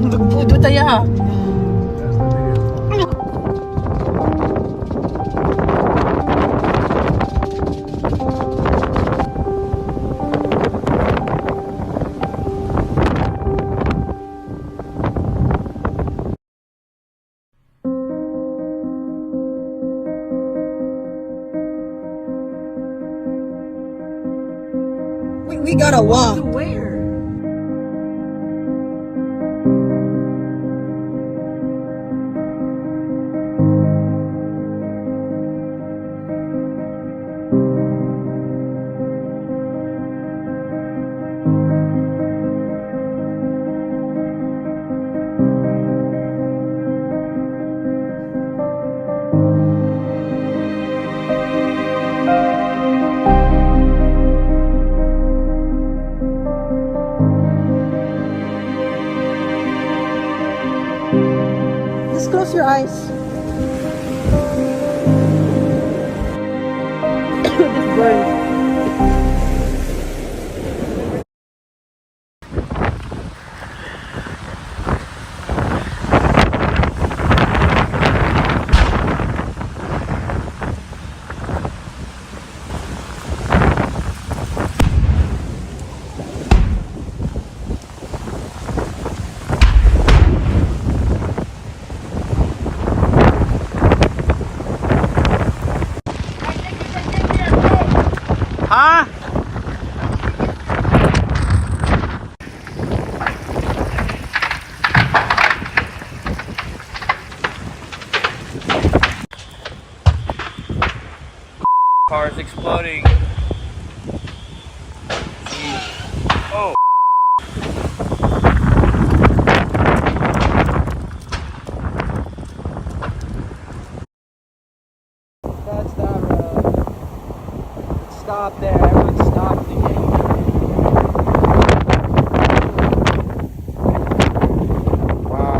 Nagpudo tayo. We gotta walk. Where? Just close your eyes. This burns. Ha? Car is exploding. Oh. That's that road. Stop there. Everyone stop again. Wow.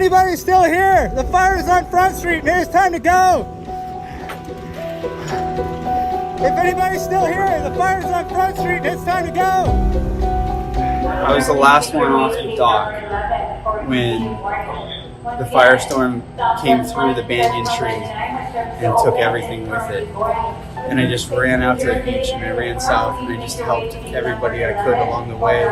anybody's still here, the fire is on Front Street and it's time to go. If anybody's still here, the fire is on Front Street and it's time to go. I was the last one off the dock when the firestorm came through the banyan tree and took everything with it. And I just ran out to the beach and I ran south and I just helped everybody I could along the way.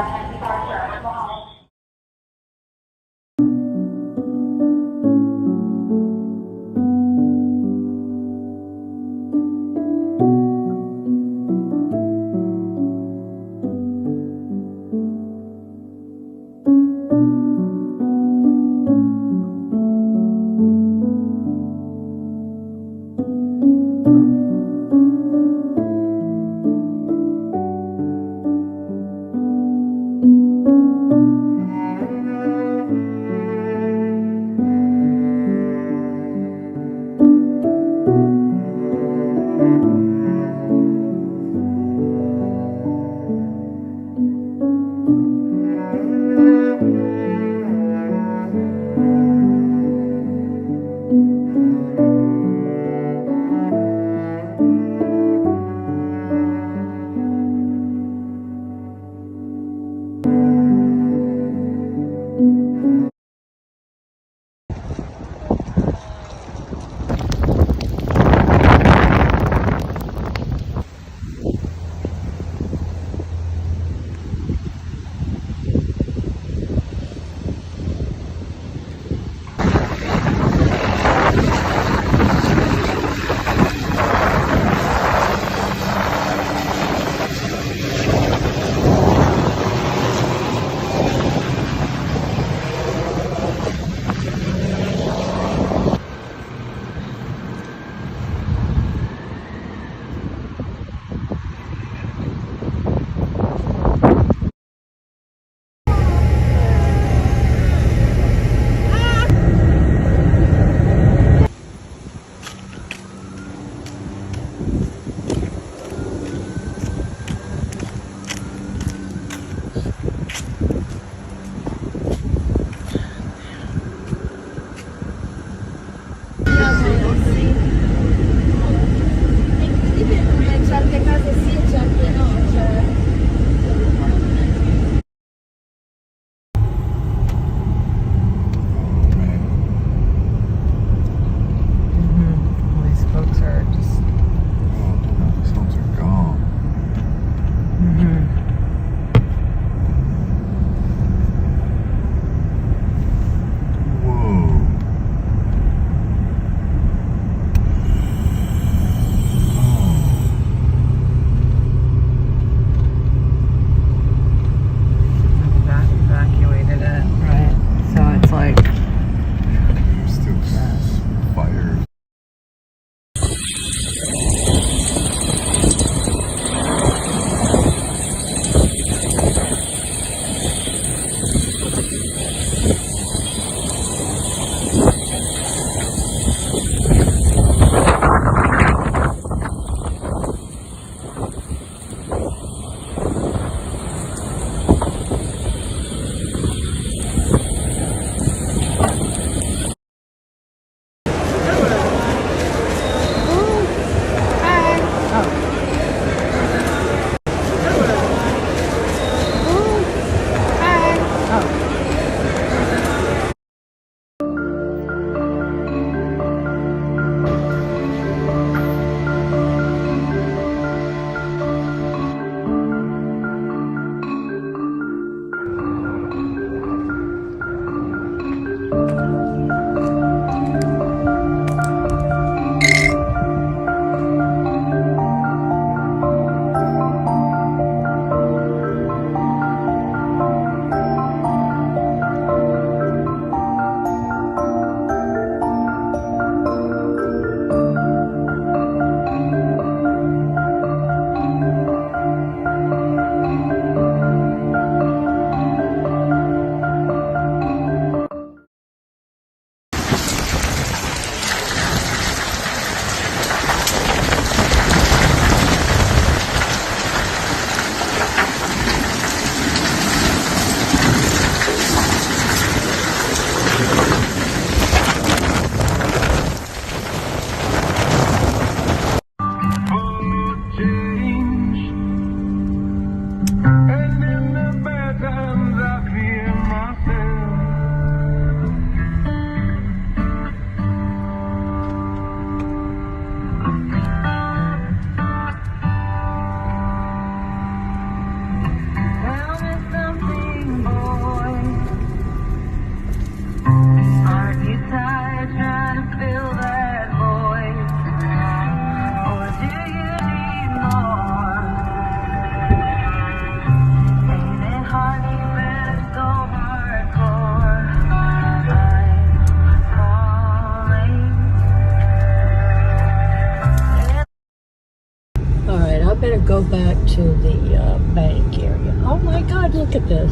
I better go back to the bank area. Oh my God, look at this.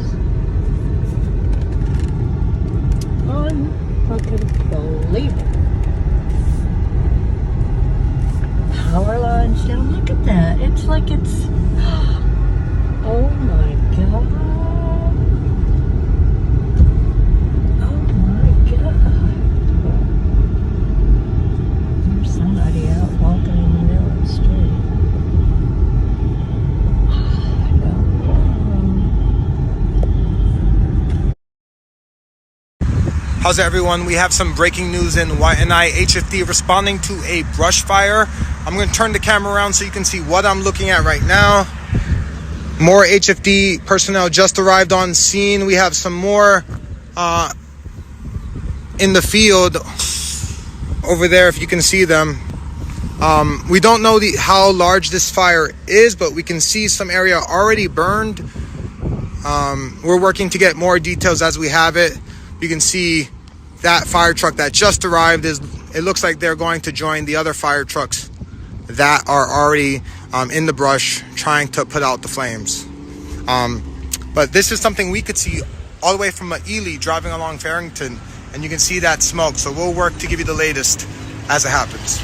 Unbelievable. Power lines down. Look at that. It's like it's... Oh my God. Oh my God. There's somebody out walking in the middle of the street. How's everyone? We have some breaking news in YNI HFD responding to a brush fire. I'm going to turn the camera around so you can see what I'm looking at right now. More HFD personnel just arrived on scene. We have some more in the field over there, if you can see them. We don't know how large this fire is, but we can see some area already burned. We're working to get more details as we have it. You can see that fire truck that just arrived it looks like they're going to join the other fire trucks that are already in the brush trying to put out the flames. But this is something we could see all the way from Ely driving along Farrington, and you can see that smoke. So we'll work to give you the latest as it happens.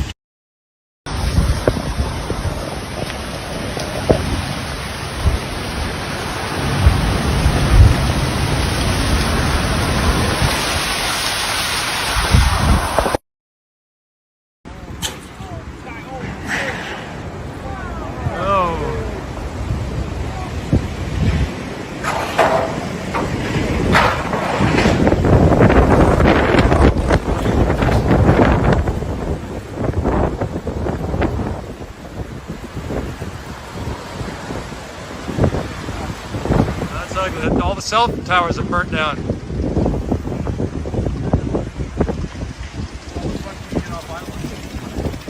All the cell towers have burnt down.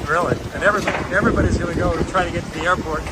Really? And everybody's going to go and try to get to the airport.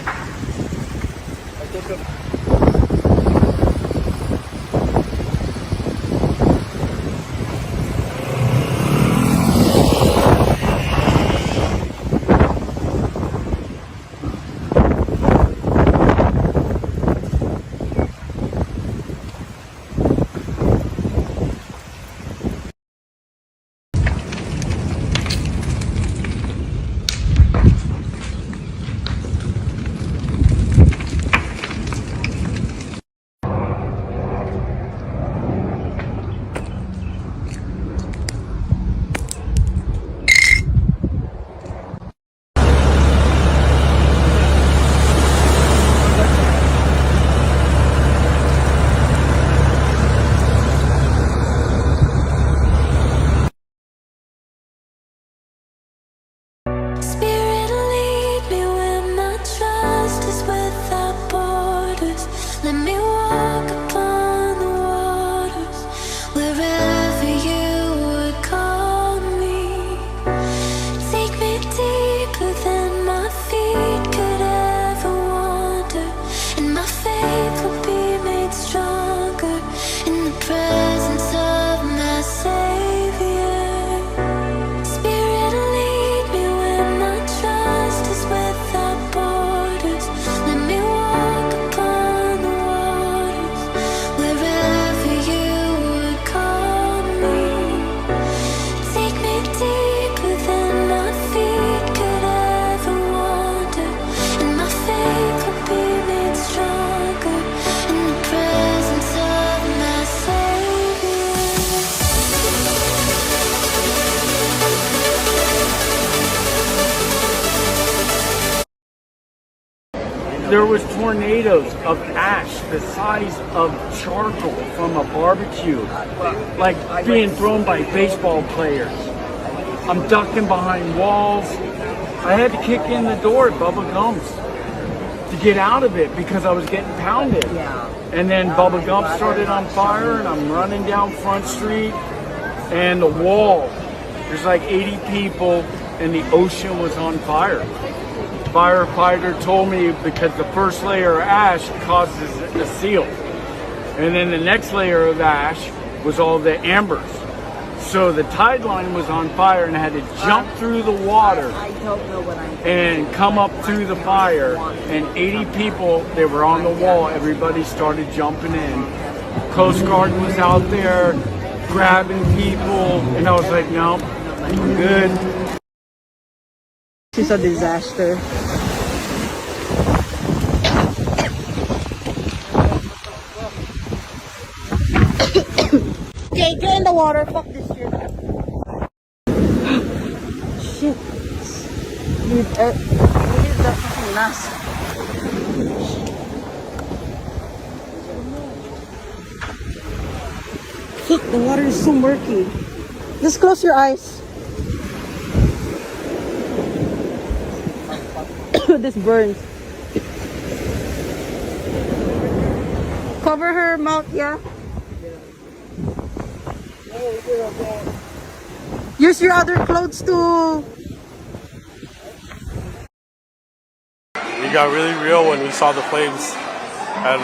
There was tornadoes of ash the size of charcoal from a barbecue, like being thrown by baseball players. I'm ducking behind walls. I had to kick in the door at Bubba Gump's to get out of it because I was getting pounded. And then Bubba Gump started on fire, and I'm running down Front Street, and the wall, there's like 80 people, and the ocean was on fire. Firefighter told me because the first layer of ash causes a seal, and then the next layer of ash was all the ambers. So the tide line was on fire and I had to jump through the water and come up through the fire. And 80 people, they were on the wall. Everybody started jumping in. Coast Guard was out there grabbing people. And I was like, no, I'm good. This is a disaster. Okay, get in the water. Fuck this shit. Shit. Leave the fucking mess. Fuck, the water is so murky. Just close your eyes. This burns. Cover her mouth, yeah? Use your other clothes to... We got really real when we saw the flames, and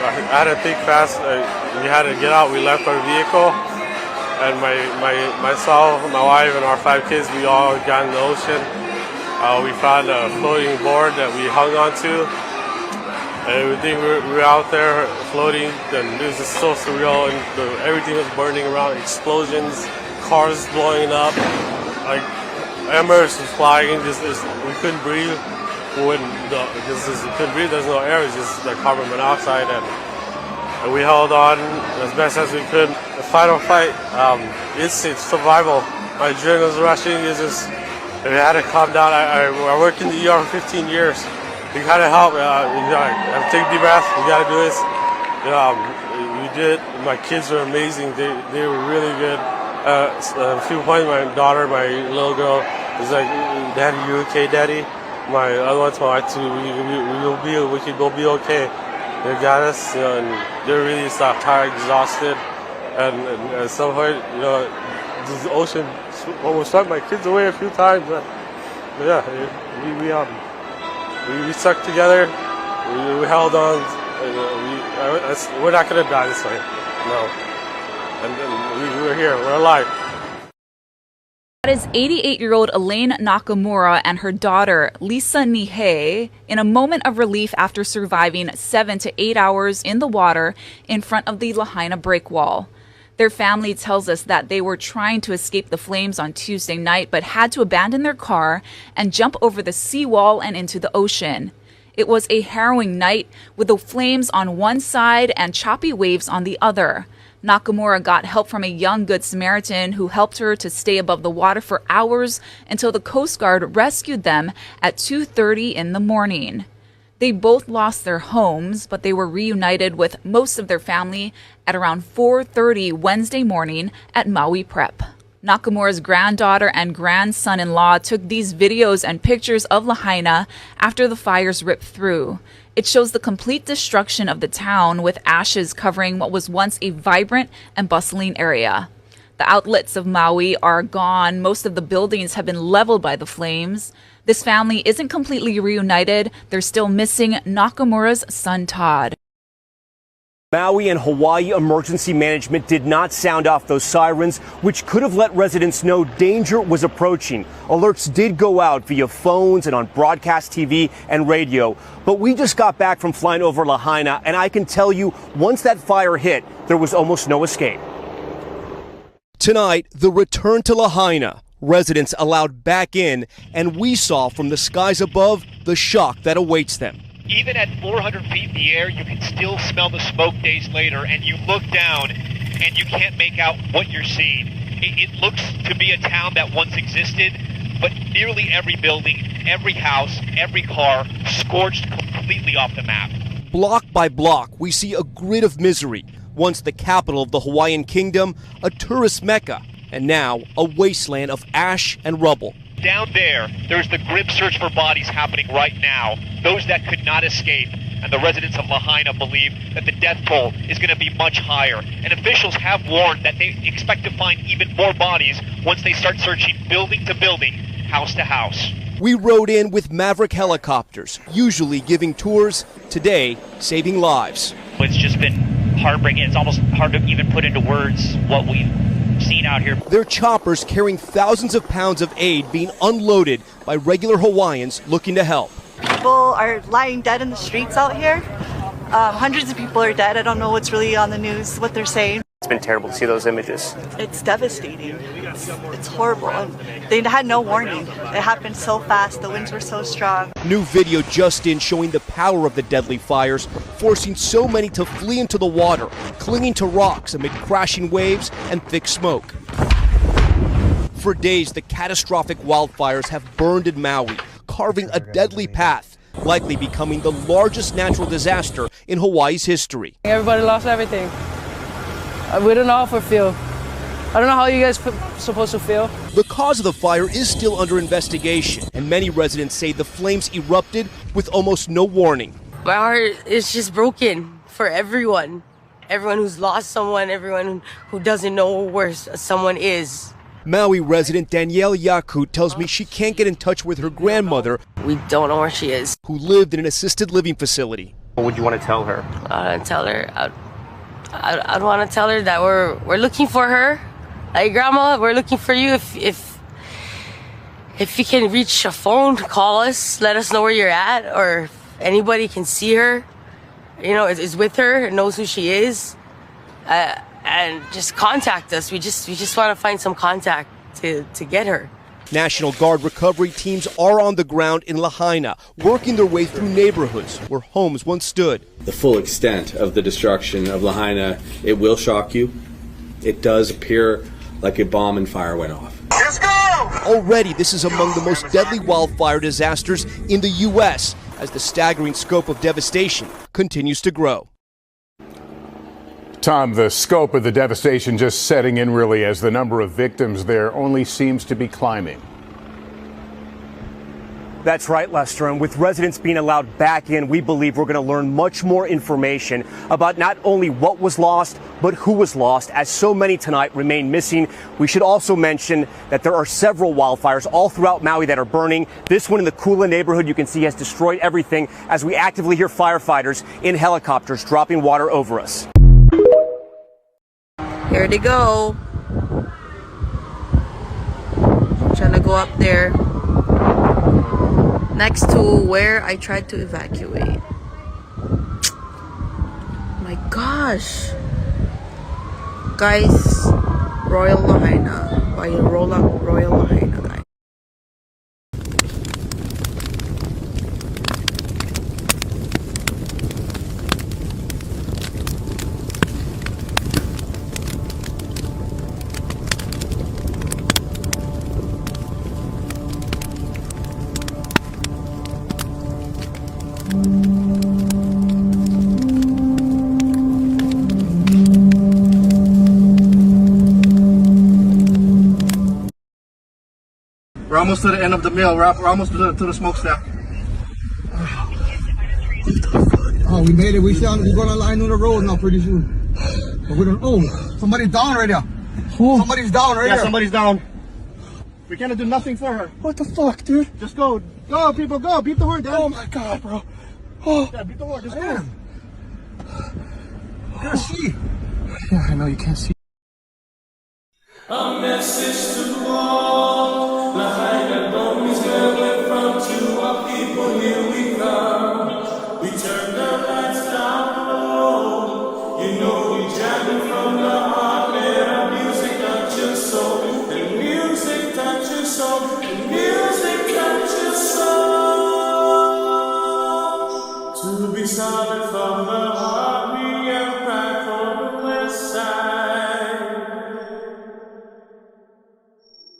I had to think fast. We had to get out. We left our vehicle, and myself, my wife, and our 5 kids, we all got in the ocean. We found a floating board that we hung onto, and we think we were out there floating, and it was just so surreal, and everything was burning around, explosions, cars blowing up, like embers was flying, we couldn't breathe. We couldn't breathe, there's no air, it's just like carbon monoxide, and we held on as best as we could. The final fight, it's survival. My adrenaline was rushing, we had to calm down. I worked in the ER for 15 years. You gotta help. You gotta take a deep breath. We gotta do this. We did. My kids were amazing. They were really good. A few points, my daughter, my little girl, was like, "Daddy, you okay, Daddy?" My other one told me, we'll be okay. They got us, and they're really tired, exhausted, and at some point, the ocean almost swept my kids away a few times. But yeah, we stuck together. We held on. We're not gonna die this way. No. And we're here. We're alive. That is 88-year-old Elaine Nakamura and her daughter, Lisa Nihei, in a moment of relief after surviving 7 to 8 hours in the water in front of the Lahaina breakwall. Their family tells us that they were trying to escape the flames on Tuesday night, but had to abandon their car and jump over the seawall and into the ocean. It was a harrowing night with the flames on one side and choppy waves on the other. Nakamura got help from a young Good Samaritan who helped her to stay above the water for hours until the Coast Guard rescued them at 2:30 in the morning. They both lost their homes, but they were reunited with most of their family at around 4:30 Wednesday morning at Maui Prep. Nakamura's granddaughter and grandson-in-law took these videos and pictures of Lahaina after the fires ripped through. It shows the complete destruction of the town, with ashes covering what was once a vibrant and bustling area. The outlets of Maui are gone. Most of the buildings have been leveled by the flames. This family isn't completely reunited. They're still missing Nakamura's son, Todd. Maui and Hawaii Emergency Management did not sound off those sirens, which could have let residents know danger was approaching. Alerts did go out via phones and on broadcast TV and radio. But we just got back from flying over Lahaina, and I can tell you, once that fire hit, there was almost no escape. Tonight, the return to Lahaina. Residents allowed back in, and we saw from the skies above the shock that awaits them. Even at 400 feet in the air, you can still smell the smoke days later, and you look down and you can't make out what you're seeing. It looks to be a town that once existed, but nearly every building, every house, every car scorched completely off the map. Block by block, we see a grid of misery. Once the capital of the Hawaiian Kingdom, a tourist mecca, and now a wasteland of ash and rubble. Down there's the grim search for bodies happening right now, those that could not escape, and the residents of Lahaina believe that the death toll is going to be much higher, and officials have warned that they expect to find even more bodies once they start searching building to building, house to house. We rode in with Maverick helicopters, usually giving tours, today saving lives. It's just been heartbreaking. It's almost hard to even put into words what we've scene out here. Their choppers carrying thousands of pounds of aid being unloaded by regular Hawaiians looking to help. People are lying dead in the streets out here. Hundreds of people are dead. I don't know what's really on the news, what they're saying. It's been terrible to see those images. It's devastating. It's horrible. And they had no warning. It happened so fast. The winds were so strong. New video just in showing the power of the deadly fires, forcing so many to flee into the water, clinging to rocks amid crashing waves and thick smoke. For days, the catastrophic wildfires have burned in Maui, carving a deadly path, likely becoming the largest natural disaster in Hawaii's history. Everybody lost everything. We don't know how to feel. I don't know how you guys supposed to feel. The cause of the fire is still under investigation, and many residents say the flames erupted with almost no warning. My heart is just broken for everyone. Everyone who's lost someone, everyone who doesn't know where someone is. Maui resident Danielle Yakut tells me she can't get in touch with her grandmother. We don't know where she is. Who lived in an assisted living facility. What would you want to tell her? I'd want to tell her that we're looking for her. Like, Grandma, we're looking for you. If you can reach a phone, call us, let us know where you're at, or if anybody can see her, you know, is with her, knows who she is, and just contact us. We just want to find some contact to get her. National Guard recovery teams are on the ground in Lahaina, working their way through neighborhoods where homes once stood. The full extent of the destruction of Lahaina, it will shock you. It does appear like a bomb and fire went off. Let's go! Already, this is among the most deadly wildfire disasters in the U.S. as the staggering scope of devastation continues to grow. Tom, the scope of the devastation just setting in really as the number of victims there only seems to be climbing. That's right, Lester, and with residents being allowed back in, we believe we're going to learn much more information about not only what was lost, but who was lost, as so many tonight remain missing. We should also mention that there are several wildfires all throughout Maui that are burning. This one in the Kula neighborhood, you can see, has destroyed everything as we actively hear firefighters in helicopters dropping water over us. Here they go. I'm trying to go up there next to where I tried to evacuate. My gosh. Guys, Royal Lahaina. By Royal Lahaina, guys. We're almost to the end of the mill. We're almost to the smokestack. Oh, we made it. We're going to line on the road now pretty soon. But we don't. Oh, somebody's down right there. Oh. Somebody's down right there. Yeah, somebody's down. We can't do nothing for her. What the fuck, dude? Just go. Go, people, go. Beat the horn, Dad. Oh, my God, bro. Oh. Yeah, beat the horn. Just go. You can't see. Yeah, I know you can't see. A message to all Lahaina boys where we're from, to our people, here we come. We turn the lights down low. You know we jamming from the heart, man. Music touches soul, and music touches soul, and music touches soul. To be solid from the heart, we have pride for the west side.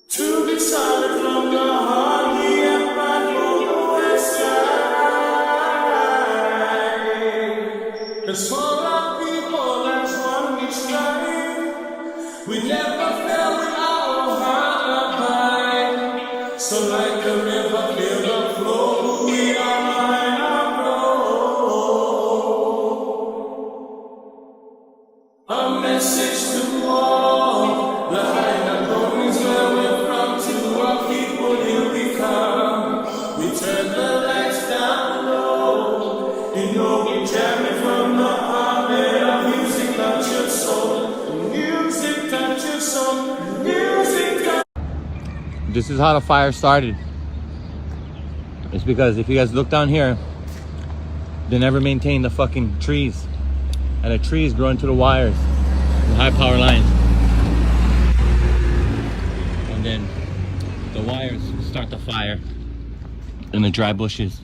To be solid from the heart, we have pride for the west side. 'Cause for our people, that's what we strive. We never fail with our heart high. So like a river, feel the flow, we are behind our flow. A message to all the Lahaina boys where we're from, to our people, here we come. We turn the lights down low. You know we jamming from the heart. this is how the fire started. It's because if you guys look down here, they never maintain the fucking trees. And the trees grow into the wires, the high power lines. And then the wires start the fire in the dry bushes.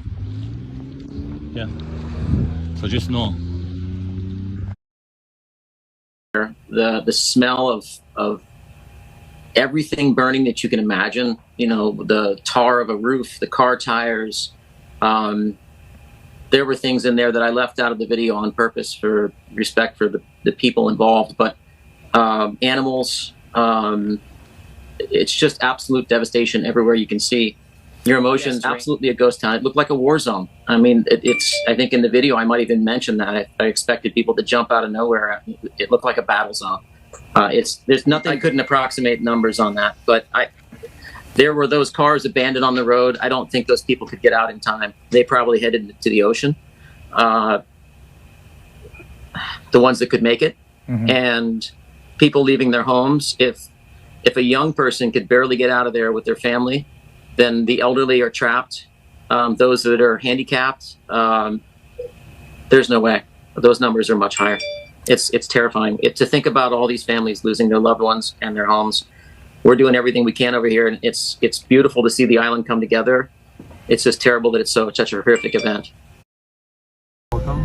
Yeah. So just know. The smell of everything burning that you can imagine, you know, the tar of a roof, the car tires. There were things in there that I left out of the video on purpose for respect for the people involved, but animals, it's just absolute devastation everywhere you can see. Your emotions, absolutely a ghost town. It looked like a war zone. I mean, I think in the video, I might even mention that I expected people to jump out of nowhere. It looked like a battle zone. There's nothing, I couldn't approximate numbers on that, but there were those cars abandoned on the road. I don't think those people could get out in time. They probably headed to the ocean. The ones that could make it. Mm-hmm. And people leaving their homes. If a young person could barely get out of there with their family, then the elderly are trapped. Those that are handicapped, there's no way. Those numbers are much higher. It's terrifying. To think about all these families losing their loved ones and their homes. We're doing everything we can over here, and it's beautiful to see the island come together. It's just terrible that it's such a horrific event.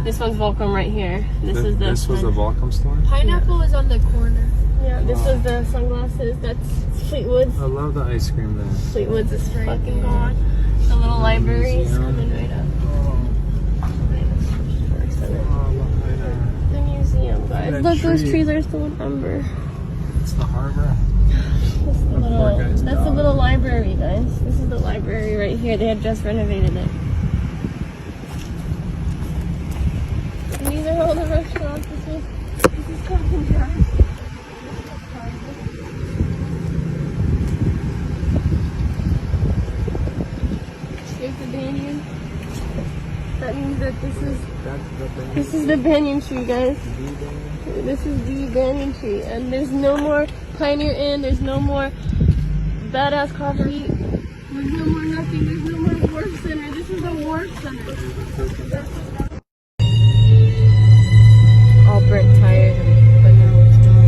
This one's Volcom right here. This was a Volcom store? Pineapple is on the corner. Yeah, this was the sunglasses. That's Fleetwood's. I love the ice cream there. Fleetwood's is freaking gone. The little libraries coming right up. The museum, guys. Look, those trees are still in umber. It's the harbor. That's the little library, guys. This is the library right here. They had just renovated it. And these are all the restaurants. This is Coffin Drive. Here's the banyan. That means that this is the banyan tree, guys. This is the banyan tree, and there's no more Pioneer Inn. There's no more Badass Coffee. There's no more nothing. There's no more War Center. This is the War Center. All burnt tires, but now it's done.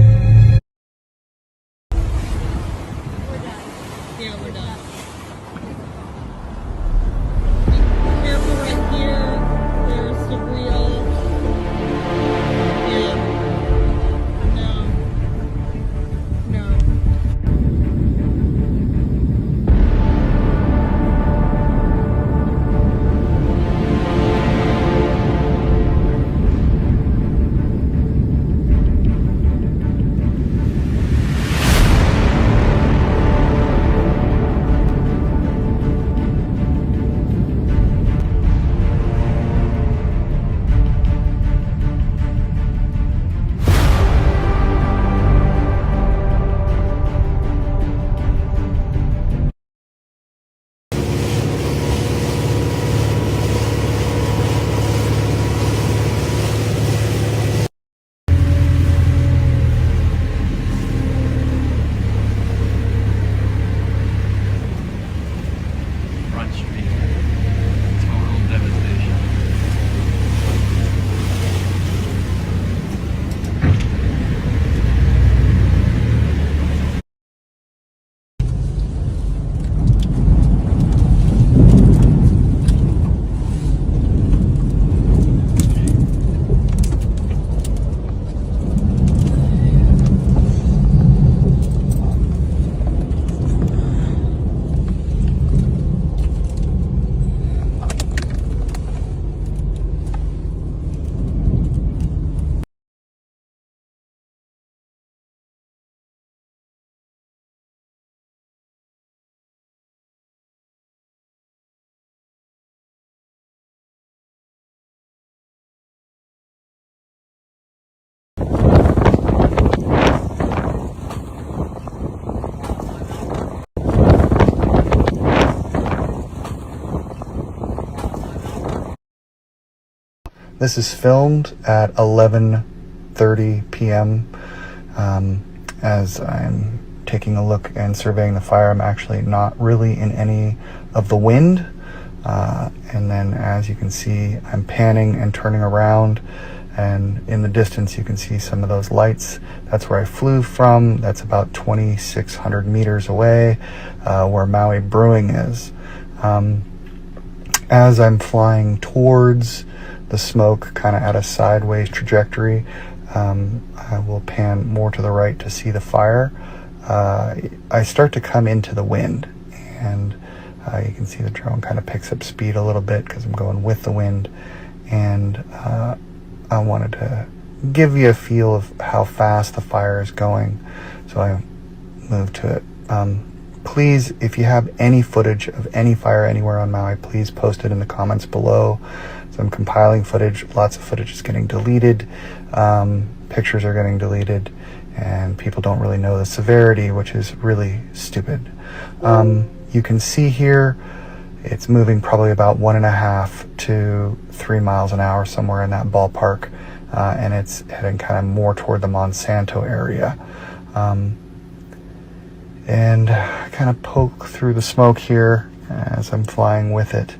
We're done. Yeah, we're done. Careful right here. There's surreal. Yeah. This is filmed at 11:30 p.m. As I'm taking a look and surveying the fire. I'm actually not really in any of the wind. And then as you can see, I'm panning and turning around, and in the distance you can see some of those lights. That's where I flew from. That's about 2,600 meters away, where Maui Brewing is. As I'm flying towards the smoke, kind of at a sideways trajectory, I will pan more to the right to see the fire. I start to come into the wind, and you can see the drone kind of picks up speed a little bit because I'm going with the wind, and I wanted to give you a feel of how fast the fire is going, so I moved to it. Please, if you have any footage of any fire anywhere on Maui, please post it in the comments below. So I'm compiling footage. Lots of footage is getting deleted. Pictures are getting deleted, and people don't really know the severity, which is really stupid. You can see here, it's moving probably about 1.5 to 3 miles an hour, somewhere in that ballpark, and it's heading kind of more toward the Monsanto area. And I kind of poke through the smoke here as I'm flying with it.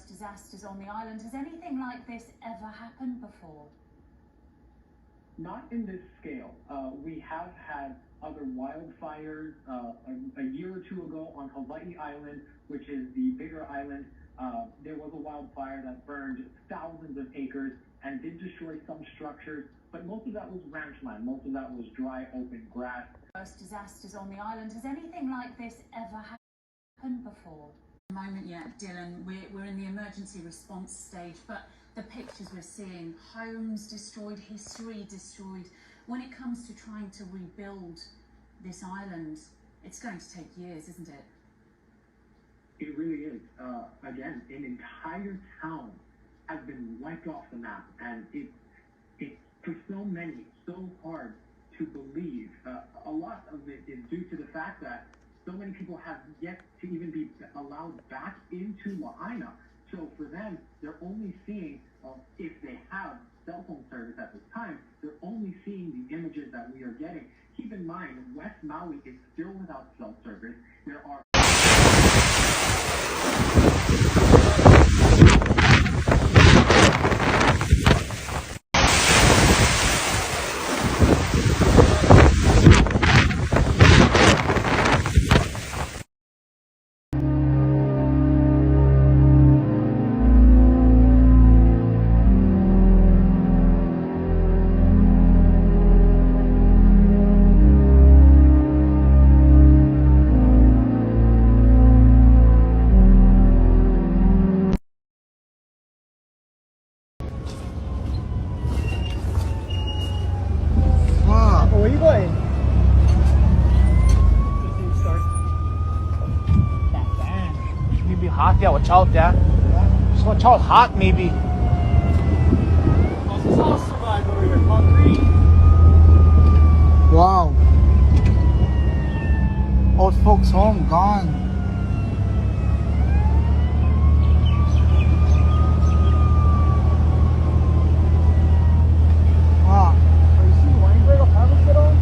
Disasters on the island. Has anything like this ever happened before? Not in this scale. We have had other wildfires a year or two ago on Hawaii Island, which is the bigger island. There was a wildfire that burned thousands of acres and did destroy some structures, but most of that was ranch land. Most of that was dry, open grass. Disasters on the island. Has anything like this ever happened before? At the moment yet, Dylan, we're in the emergency response stage, but the pictures we're seeing, homes destroyed, history destroyed. When it comes to trying to rebuild this island, it's going to take years, isn't it? It really is. Again, an entire town has been wiped off the map, and it's for so many, so hard to believe. A lot of it is due to the fact that so many people have yet to even be allowed back into Lahaina. So for them, they're only seeing, if they have cell phone service at this time, they're only seeing the images that we are getting. Keep in mind, West Maui is still without cell service. There are where are you going? Maybe hot there, watch out there. Just watch out, hot maybe. How's this all survive over here? Concrete. Wow. Old folks home, gone. Wow. Are you seeing Weinberg of Harvest at all?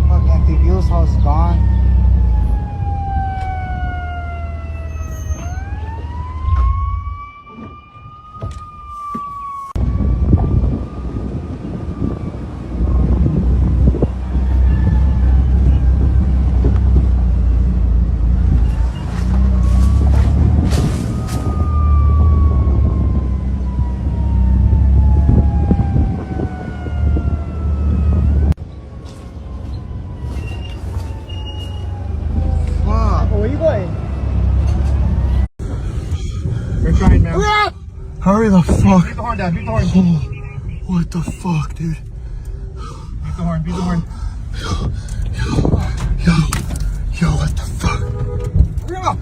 Look, Auntie Bill's house gone. the fuck? Beat the horn, Dad. Beat the horn. Oh, what the fuck, dude? Beat the horn. Beat the horn. Yo, what the fuck? Bring him up.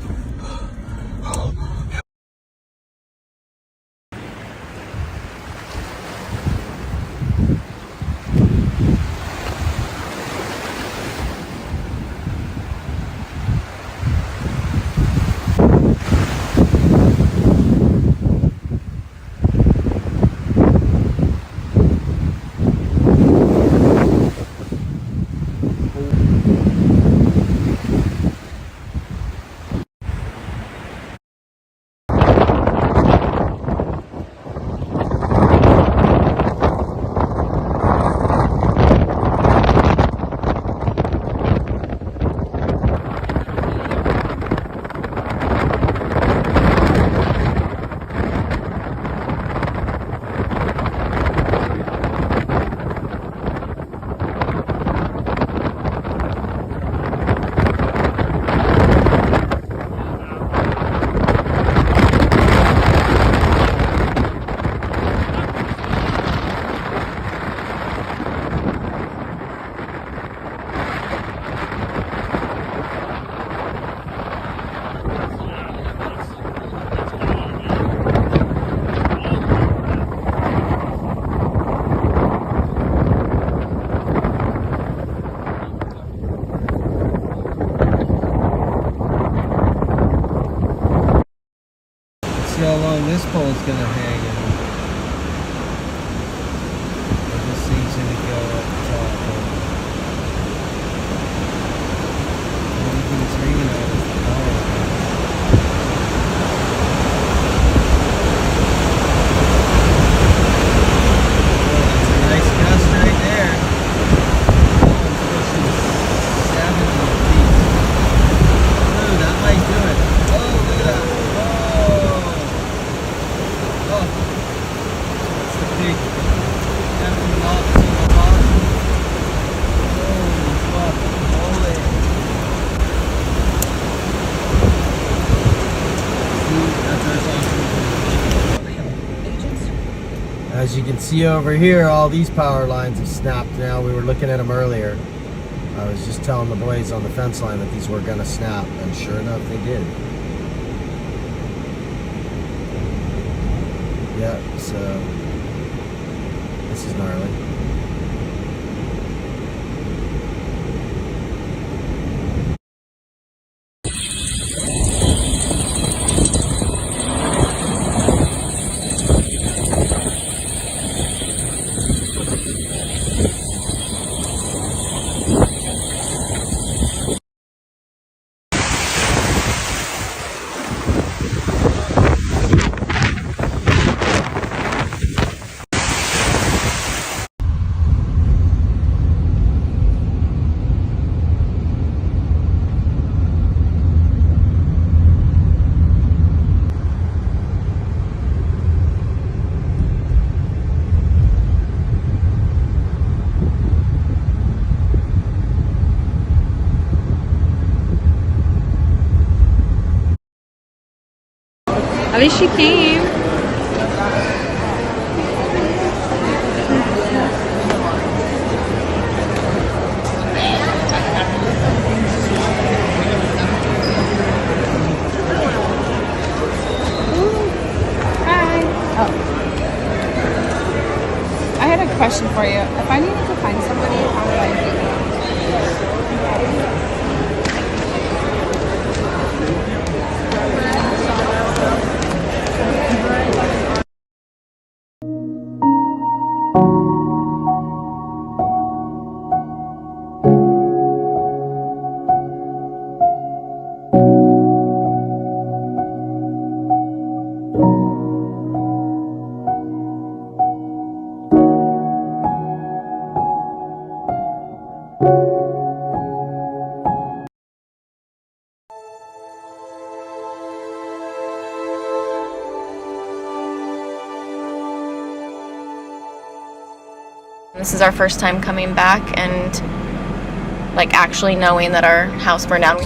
See how long this pole's gonna hang in. This thing's gonna go up top. The only thing it's hanging on is the power line. Oh, that's a nice gust right there. That one's pushing 70 feet. Ooh, that might do it. Oh, look at that. That's the big empty lots on the bottom. Holy fuck, holy. See, that's our. As you can see over here, all these power lines have snapped now. We were looking at them earlier. I was just telling the boys on the fence line that these were gonna snap, and sure enough, they did. Yeah, so this is gnarly. At least she came. Hi. Oh. I had a question for you. If I needed to find somebody, how would I do that? This is our first time coming back and like actually knowing that our house burned down.